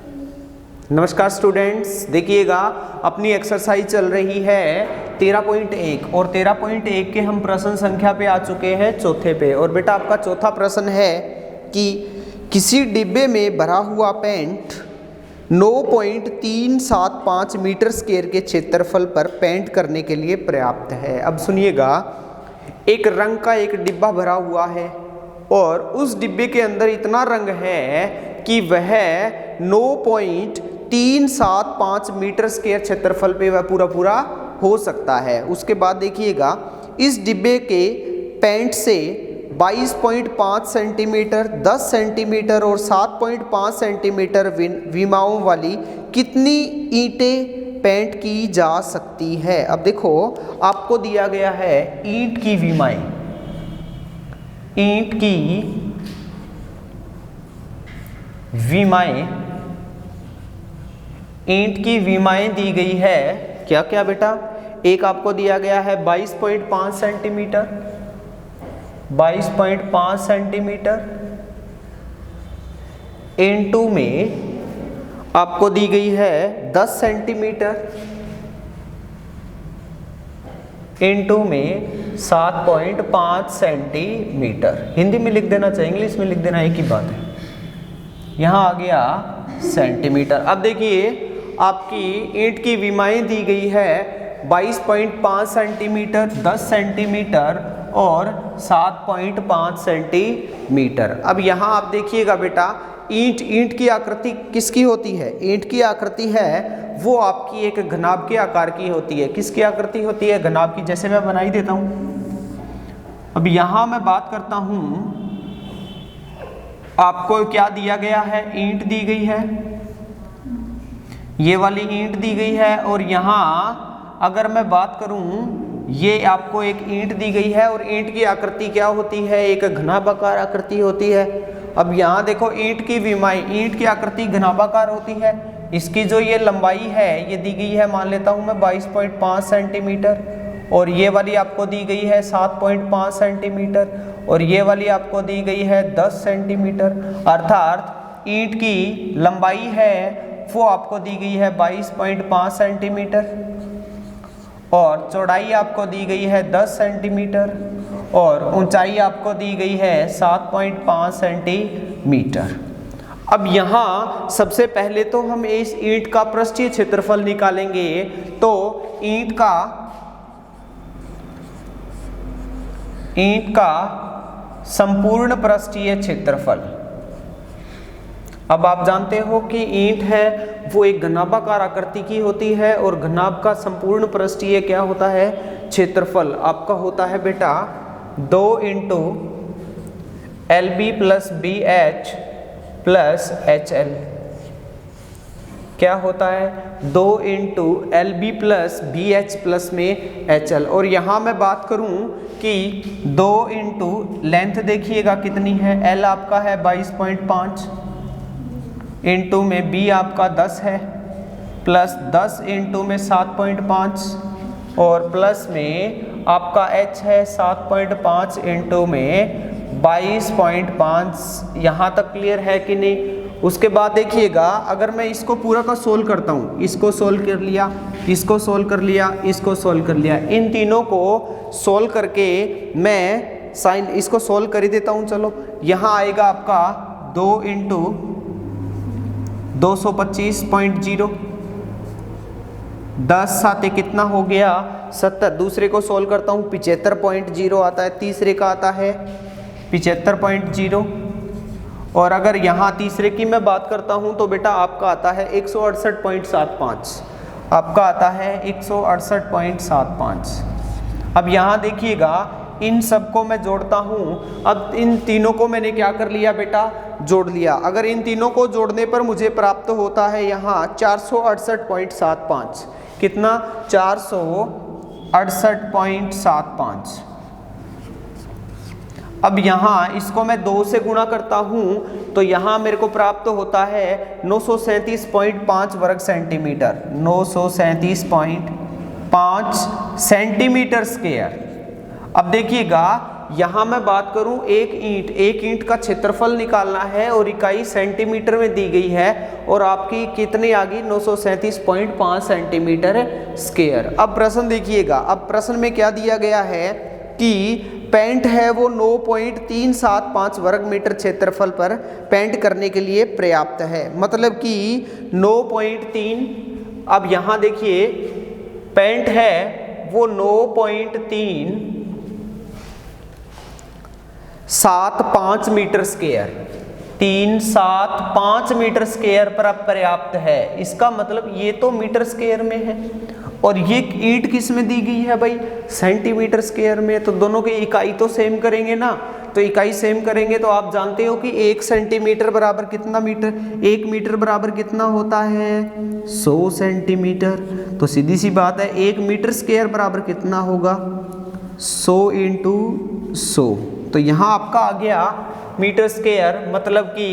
नमस्कार स्टूडेंट्स, देखिएगा अपनी एक्सरसाइज चल रही है 13.1 और 13.1 के हम प्रश्न संख्या पे आ चुके हैं चौथे पे। और बेटा आपका चौथा प्रश्न है कि किसी डिब्बे में भरा हुआ पेंट 9.375 मीटर स्क्वायर के क्षेत्रफल पर पेंट करने के लिए पर्याप्त है। अब सुनिएगा, एक रंग का एक डिब्बा भरा हुआ है और उस डिब्बे के अंदर इतना रंग है कि वह 9.375 मीटर स्क्वायर क्षेत्रफल पे वह पूरा हो सकता है। उसके बाद देखिएगा, इस डिब्बे के पेंट से 22.5 सेंटीमीटर, 10 सेंटीमीटर और 7.5 सेंटीमीटर विमाओं वाली कितनी ईंटें पेंट की जा सकती है। अब देखो, आपको दिया गया है ईंट की विमाएं, ईंट की विमाएं, ईंट की विमाएं दी गई है। क्या क्या बेटा, एक आपको दिया गया है 22.5 सेंटीमीटर, 22.5 सेंटीमीटर इनटू में आपको दी गई है 10 सेंटीमीटर इनटू में 7.5 सेंटीमीटर। हिंदी में लिख देना चाहिए, इंग्लिश में लिख देना एक ही बात है। यहाँ आ गया सेंटीमीटर। अब देखिए, आपकी ईंट की विमाएं दी गई है 22.5 सेंटीमीटर, 10 सेंटीमीटर और 7.5 सेंटीमीटर। अब यहाँ आप देखिएगा बेटा, ईंट की आकृति किसकी होती है? ईंट की आकृति है वो आपकी एक घनाभ के आकार की होती है। किसकी आकृति होती है? घनाभ की। जैसे मैं बना ही देता हूँ। अब यहाँ मैं बात करता हूँ, आपको क्या दिया गया है? ईंट दी गई है, ये वाली ईंट दी गई है। और यहाँ अगर मैं बात करूं, ये आपको एक ईंट दी गई है और ईंट की आकृति क्या होती है? एक घनाभाकार आकृति होती है। अब यहाँ देखो, ईंट की विमाएं, ईंट की आकृति घनाभाकार होती है। इसकी जो ये लंबाई है ये दी गई है, मान लेता हूं मैं 22.5 सेंटीमीटर, और ये वाली आपको दी गई है 7.5 सेंटीमीटर, और ये वाली आपको दी गई है 10 सेंटीमीटर। अर्थात ईंट की लंबाई है वो आपको दी गई है 22.5 सेंटीमीटर, और चौड़ाई आपको दी गई है 10 सेंटीमीटर, और ऊंचाई आपको दी गई है 7.5 सेंटीमीटर। अब यहाँ सबसे पहले तो हम इस ईंट का पृष्ठीय क्षेत्रफल निकालेंगे। तो ईंट का संपूर्ण पृष्ठीय क्षेत्रफल, अब आप जानते हो कि ईंट है वो एक घनाभाकार आकृति की होती है, और घनाभ का संपूर्ण पृष्ठीय क्या होता है? क्षेत्रफल आपका होता है बेटा 2 into LB plus BH plus HL। क्या होता है? 2 into LB plus BH plus में HL। और यहाँ मैं बात करूँ कि 2 इंटू लेंथ देखिएगा कितनी है, L आपका है 22.5 इंटू में B आपका 10 है, प्लस 10 इंटू में 7.5 और प्लस में आपका H है 7.5 इंटू में 22.5। यहाँ तक क्लियर है कि नहीं? उसके बाद देखिएगा, अगर मैं इसको पूरा का सोल्व करता हूँ, इसको सोल्व कर लिया, इसको सोल्व कर लिया, इसको सोल्व कर लिया, इन तीनों को सोल्व करके मैं साइन इसको सोल्व कर ही देता हूँ। चलो, यहाँ आएगा आपका 2 इंटू 225.0, 10 साथे कितना हो गया? 70। दूसरे को सोल्व करता हूँ, 75.0 आता है, तीसरे का आता है 75.0। और अगर यहाँ तीसरे की मैं बात करता हूँ तो बेटा आपका आता है 168.75, आपका आता है 168.75। अब यहाँ देखिएगा, इन सबको मैं जोड़ता हूँ। अब इन तीनों को मैंने क्या कर लिया बेटा? जोड़ लिया। अगर इन तीनों को जोड़ने पर मुझे प्राप्त होता है यहाँ 468.75। कितना? 468.75। अब यहाँ इसको मैं 2 से गुणा करता हूँ तो यहाँ मेरे को प्राप्त होता है 937.5 वर्ग सेंटीमीटर, 937.5 सेंटीमीटर स्क्वायर। अब देखिएगा, यहाँ मैं बात करूं एक ईंट का क्षेत्रफल निकालना है और इकाई सेंटीमीटर में दी गई है और आपकी कितनी आ गई 937.5 सेंटीमीटर स्क्वायर। अब प्रश्न देखिएगा, अब प्रश्न में क्या दिया गया है कि पेंट है वो 9.375 वर्ग मीटर क्षेत्रफल पर पेंट करने के लिए पर्याप्त है। मतलब कि 9.3, अब यहाँ देखिए पेंट है वो 9.375 मीटर स्क्वायर, 375 मीटर स्क्वायर पर अब पर्याप्त है। इसका मतलब ये तो मीटर स्क्वायर में है और ये ईंट किस में दी गई है भाई, सेंटीमीटर स्क्वायर में। तो दोनों की इकाई तो सेम करेंगे ना, तो इकाई सेम करेंगे तो आप जानते हो कि 1 सेंटीमीटर बराबर कितना मीटर, 1 मीटर बराबर कितना होता है 100 सेंटीमीटर। तो सीधी सी बात है 1 मीटर स्क्वायर बराबर कितना होगा 100 इंटू 100। तो यहाँ आपका आ गया मीटर स्क्वायर, मतलब कि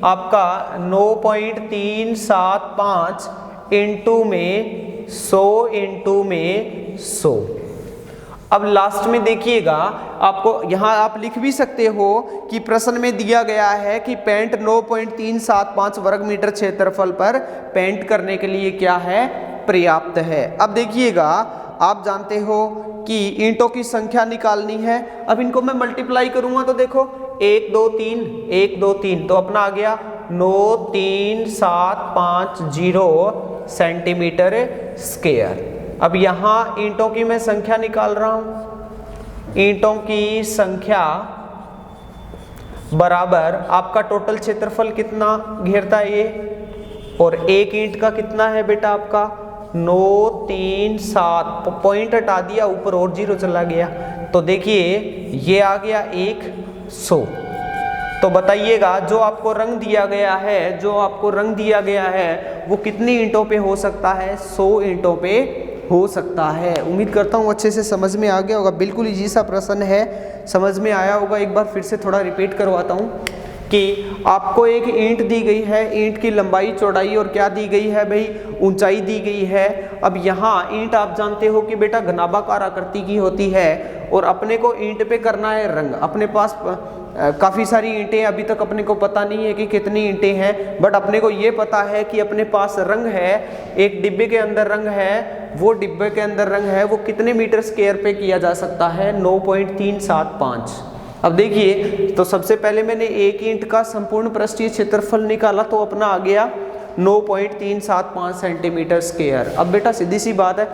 आपका 9.375 इंटू में 100 इंटू में 100। अब लास्ट में देखिएगा, आपको यहाँ आप लिख भी सकते हो कि प्रश्न में दिया गया है कि पेंट 9.375 वर्ग मीटर क्षेत्रफल पर पेंट करने के लिए क्या है, पर्याप्त है। अब देखिएगा, आप जानते हो कि ईंटों की संख्या निकालनी है। अब इनको मैं मल्टीप्लाई करूंगा तो देखो 1 2 3 1 2 3, तो अपना आ गया 93750 सेंटीमीटर स्क्वायर। अब यहाँ ईंटों की मैं संख्या निकाल रहा हूं, ईंटों की संख्या बराबर आपका टोटल क्षेत्रफल कितना घेरता है ये, और एक ईंट का कितना है बेटा आपका 937, पॉइंट हटा दिया ऊपर और 0 चला गया, तो देखिए ये आ गया 100। तो बताइएगा जो आपको रंग दिया गया है, जो आपको रंग दिया गया है वो कितनी ईंटों पे हो सकता है, 100 ईंटों पे हो सकता है। उम्मीद करता हूँ अच्छे से समझ में आ गया होगा। बिल्कुल इजी सा प्रश्न है, समझ में आया होगा। एक बार फिर से थोड़ा रिपीट करवाता हूँ कि आपको एक ईंट दी गई है, ईंट की लंबाई चौड़ाई और क्या दी गई है भाई, ऊंचाई दी गई है। अब यहाँ ईंट आप जानते हो कि बेटा घनाभाकार आकृति की होती है और अपने को ईंट पे करना है रंग। अपने पास काफ़ी सारी ईंटें, अभी तक अपने को पता नहीं है कि कितनी ईंटें हैं, बट अपने को ये पता है कि अपने पास रंग है, एक डिब्बे के अंदर रंग है, वो डिब्बे के अंदर रंग है वो कितने मीटर स्क्वायर पे किया जा सकता है 9.375। अब देखिए, तो सबसे पहले मैंने एक ईंट का संपूर्ण पृष्ठीय क्षेत्रफल निकाला तो अपना आ गया 9.375 सेंटीमीटर स्क्वायर। अब बेटा सीधी सी बात है,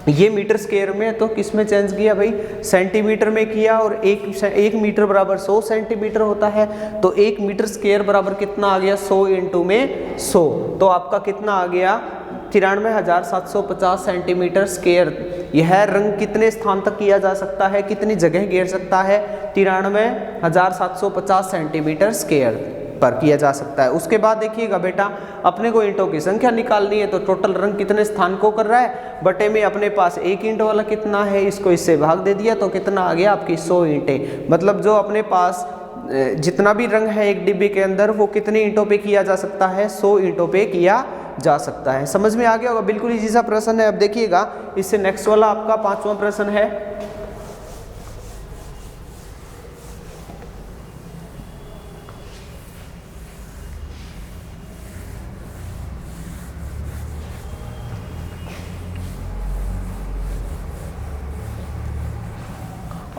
ये मीटर स्क्वायर में तो किस में चेंज किया भाई, सेंटीमीटर में किया, और एक मीटर बराबर 100 सेंटीमीटर होता है। तो 1 मीटर स्क्वायर बराबर कितना आ गया 100 इंटू में 100, तो आपका कितना आ गया 93,750 सेंटीमीटर स्क्वायर। यह रंग कितने स्थान तक किया जा सकता है, कितनी जगह घेर सकता है, 93,750 सेंटीमीटर स्क्वायर पर किया जा सकता है। उसके बाद देखिएगा बेटा, अपने को ईंटों की संख्या निकालनी है, तो टोटल रंग कितने स्थान को कर रहा है, बटे में अपने पास एक ईंट वाला कितना है, इसको इससे भाग दे दिया तो कितना आ गया आपकी 100 ईंटें। मतलब जो अपने पास जितना भी रंग है एक डिब्बे के अंदर वो कितनी ईंटों पे किया जा सकता है, 100 ईंटों पे किया जा सकता है। समझ में आ गया होगा, बिल्कुल इजी सा प्रश्न है। अब देखिएगा, इससे नेक्स्ट वाला आपका 5वां प्रश्न है।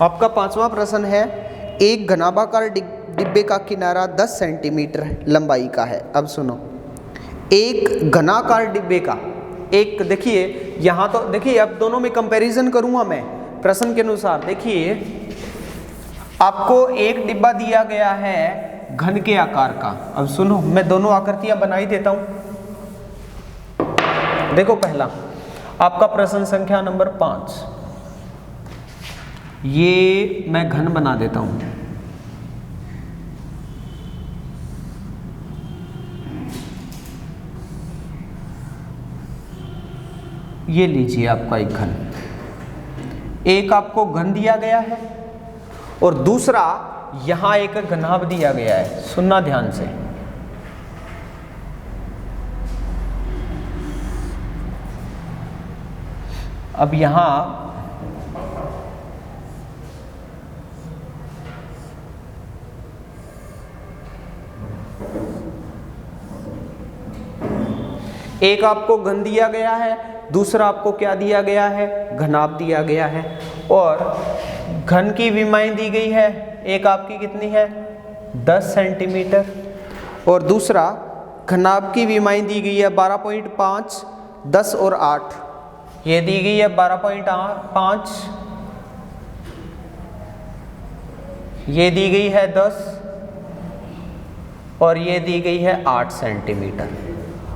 आपका 5वां प्रश्न है, एक घनाभाकार डिब्बे का किनारा 10 सेंटीमीटर लंबाई का है। अब सुनो, एक घनाकार डिब्बे का, एक देखिए यहाँ तो देखिए, अब दोनों में कंपैरिजन करूँगा मैं प्रश्न के अनुसार। देखिए आपको एक डिब्बा दिया गया है घन के आकार का। अब सुनो, मैं दोनों आकृतियाँ बना ही देता हूँ। देखो पहला आपका प्रश्न संख्या नंबर 5, ये मैं घन बना देता हूँ। ये लीजिए आपका एक घन, एक आपको घन दिया गया है और दूसरा यहां एक घनाभ दिया गया है। सुनना ध्यान से, अब यहां एक आपको घन दिया गया है, दूसरा आपको क्या दिया गया है, घनाभ दिया गया है। और घन की विमाएँ दी गई है, एक आपकी कितनी है 10 सेंटीमीटर, और दूसरा घनाभ की विमाएँ दी गई है 12.5, 10 और 8। ये दी गई है 12.5, ये दी गई है 10 और ये दी गई है 8 सेंटीमीटर।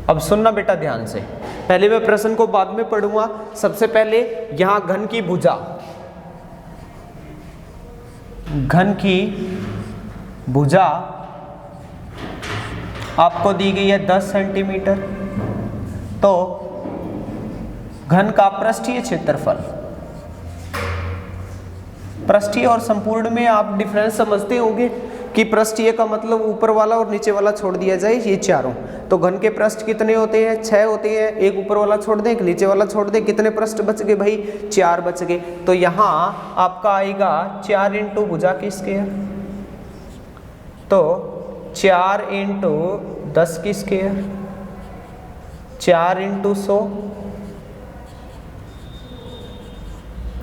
अब सुनना बेटा ध्यान से, पहले मैं प्रश्न को बाद में पढ़ूंगा। सबसे पहले यहां घन की भुजा, घन की भुजा आपको दी गई है 10 सेंटीमीटर। तो घन का पृष्ठीय क्षेत्रफल, पृष्ठीय और संपूर्ण में आप डिफरेंस समझते होंगे कि पृष्ठीय का मतलब ऊपर वाला और नीचे वाला छोड़ दिया जाए, ये चारों। तो घन के पृष्ठ कितने होते हैं, 6 होते हैं। एक ऊपर वाला छोड़ दें, एक नीचे वाला छोड़ दें, कितने पृष्ठ बच गए भाई, 4 बच गए। तो यहाँ आपका आएगा 4 इंटू भुजा की स्क्वायर, तो 4 इंटू 10 की स्क्वायर, 4 इंटू 100,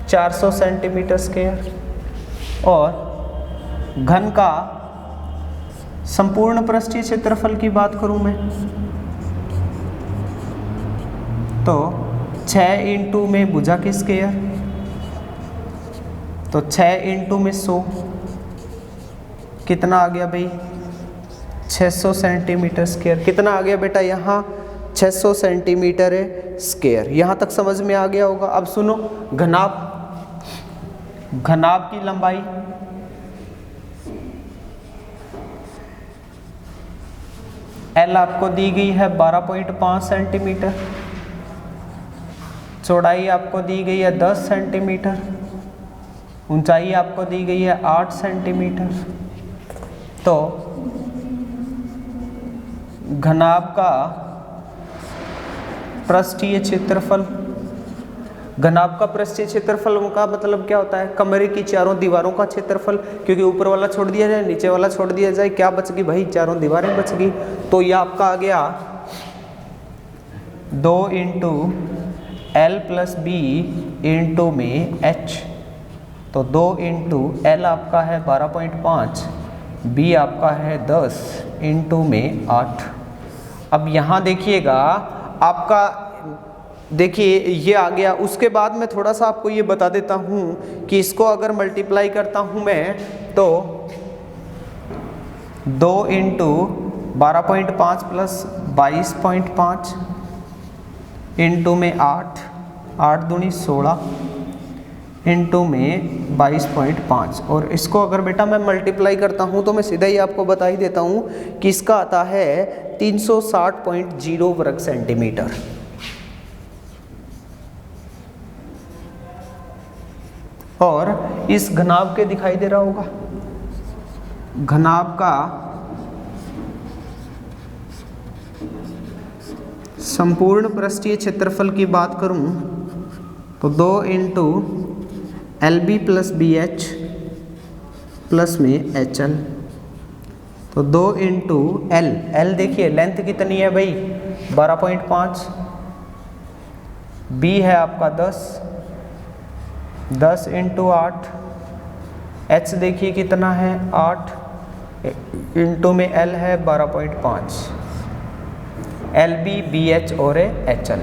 400 सेंटीमीटर स्क्वायर। और घन का संपूर्ण पृष्ठीय क्षेत्रफल की बात करूं मैं, तो 6 इंटू में भुजा की स्क्वायर, तो 6 इंटू में 100, कितना आ गया भाई 600 सेंटीमीटर स्क्वायर। कितना आ गया बेटा यहाँ 600 सेंटीमीटर स्क्वायर। यहाँ तक समझ में आ गया होगा। अब सुनो, घनाभ, घनाभ की लंबाई L आपको दी गई है 12.5 सेंटीमीटर, चौड़ाई आपको दी गई है 10 सेंटीमीटर, ऊंचाई आपको दी गई है 8 सेंटीमीटर। तो घनाभ का पृष्ठीय क्षेत्रफल, घनाभ का पृष्ठीय क्षेत्रफल का मतलब क्या होता है, कमरे की चारों दीवारों का क्षेत्रफल, क्योंकि ऊपर वाला छोड़ दिया जाए, नीचे वाला छोड़ दिया जाए, क्या बच गई भाई, चारों दीवारें बच गई। तो यह आपका आ गया 2 into L plus B into में H। तो 2 इंटू L आपका है 12.5, B आपका है 10 इंटू में 8। अब यहाँ देखिएगा आपका, देखिए ये आ गया। उसके बाद मैं थोड़ा सा आपको ये बता देता हूँ कि इसको अगर मल्टीप्लाई करता हूँ मैं, तो 2 इंटू 12.5 प्लस 22.5 इंटू में 8, 8 दूनी 16 इंटू में 22.5। और इसको अगर बेटा मैं मल्टीप्लाई करता हूँ तो मैं सीधा ही आपको बता ही देता हूँ कि इसका आता है 360.0 वर्ग सेंटीमीटर। और इस घनाभ के दिखाई दे रहा होगा, घनाभ का संपूर्ण पृष्ठीय क्षेत्रफल की बात करूं तो 2 into LB plus BH plus में HL। तो 2 इंटू L देखिए लेंथ कितनी है भाई 12.5, B है आपका 10 इंटू 8, H देखिए कितना है 8 इंटू में L है 12.5, LB BH और HL।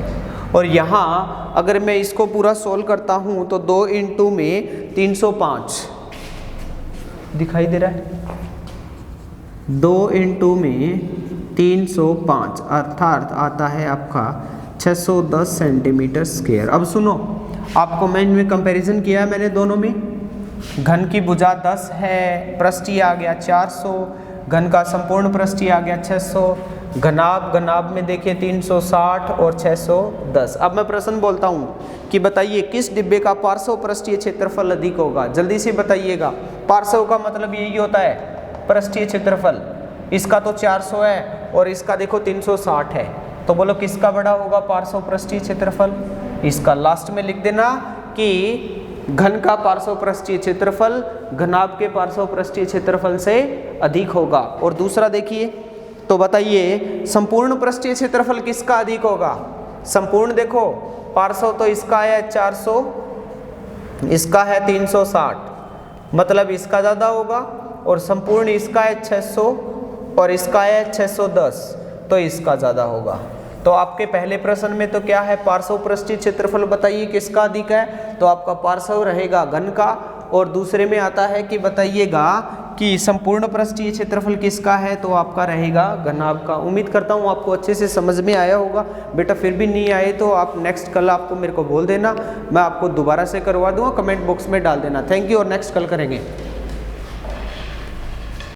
और यहाँ अगर मैं इसको पूरा सोल्व करता हूँ तो 2 इंटू में 305 दिखाई दे रहा है, 2 इंटू में 305 अर्थात आता है आपका 610 सेंटीमीटर स्क्वायर। अब सुनो, आपको मैं इनमें कंपैरिजन किया है मैंने दोनों में। घन की भुजा 10 है, पृष्ठीय आ गया 400, घन का संपूर्ण पृष्ठीय आ गया 600, घनाभ में देखिए 360 और 610। अब मैं प्रश्न बोलता हूँ कि बताइए किस डिब्बे का पार्श्व पृष्ठीय क्षेत्रफल अधिक होगा, जल्दी से बताइएगा। पार्श्व का मतलब यही होता है पृष्ठीय क्षेत्रफल। इसका तो 400 है और इसका देखो 360 है, तो बोलो किसका बड़ा होगा पार्श्व पृष्ठीय क्षेत्रफल। इसका लास्ट में लिख देना कि घन का पार्श्व पृष्ठीय क्षेत्रफल घनाभ के पार्श्व पृष्ठीय क्षेत्रफल से अधिक होगा। और दूसरा देखिए तो बताइए संपूर्ण पृष्ठीय क्षेत्रफल किसका अधिक होगा? संपूर्ण देखो पार्श्व तो इसका है 400, इसका है 360, मतलब इसका ज़्यादा होगा, और संपूर्ण इसका है 600 और इसका है 610, तो इसका ज़्यादा होगा। तो आपके पहले प्रश्न में तो क्या है, पार्श्व पृष्ठीय क्षेत्रफल बताइए किसका अधिक है, तो आपका पार्श्व रहेगा घन का, और दूसरे में आता है कि बताइएगा कि संपूर्ण पृष्ठीय क्षेत्रफल किसका है, तो आपका रहेगा घनाभ का। उम्मीद करता हूँ आपको अच्छे से समझ में आया होगा। बेटा फिर भी नहीं आए तो आप नेक्स्ट कल आपको मेरे को बोल देना, मैं आपको दोबारा से करवा दूंगा, कमेंट बॉक्स में डाल देना। थैंक यू, और नेक्स्ट कल करेंगे।